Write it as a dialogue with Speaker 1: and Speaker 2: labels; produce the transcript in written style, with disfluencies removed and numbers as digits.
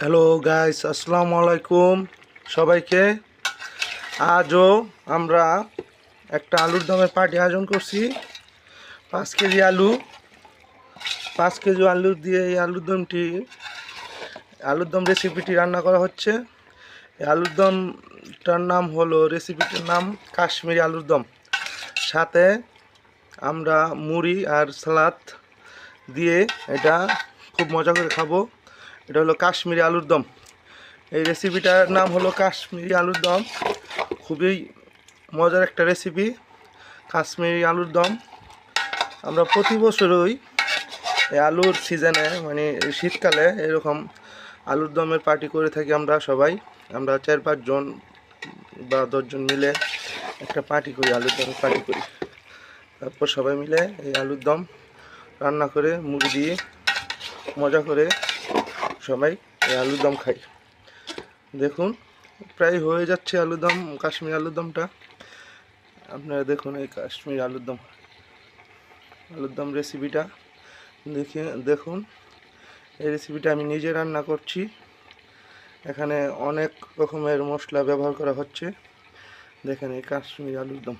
Speaker 1: Hello guys, আসসালামু আলাইকুম সবাইকে। আজও আমরা একটা আলুর দমের পার্টি আয়োজন করছি। 5 কেজি আলু, 5 কেজি আলু দিয়ে এই আলুর দম রেসিপিটি রান্না করা হচ্ছে। এই আলুর দমটার নাম হলো, রেসিপিটির নাম কাশ্মীরি আলুর দম। সাথে আমরা মুড়ি আর সালাদ দিয়ে এটা খুব মজা করে খাবো। এটা হলো কাশ্মীরি আলুর দম। এই রেসিপিটার নাম হলো কাশ্মীরি আলুর দম। খুবই মজার একটা রেসিপি, কাশ্মীরি আলুর দম। আমরা প্রতি বছরই এই আলুর সিজনে, মানে শীতকালে, এরকম আলুর দমের পার্টি করে থাকি আমরা সবাই। আমরা 4-5 জন বা 10 জন মিলে একটা পার্টি করি, আলুর দমের পার্টি করি। তারপর সবাই মিলে এই আলুর দম রান্না করে মুড়ি দিয়ে মজা করে সবাই এই আলুর দম খাই। দেখুন, প্রায় হয়ে যাচ্ছে আলুরদম, কাশ্মীরি আলুরদমটা। আপনারা দেখুন এই কাশ্মীরি আলুরদম রেসিপিটা দেখুন। এই রেসিপিটা আমি নিজে রান্না করছি। এখানে অনেক রকমের মশলা ব্যবহার করা হচ্ছে। দেখেন এই কাশ্মীরি আলুরদম।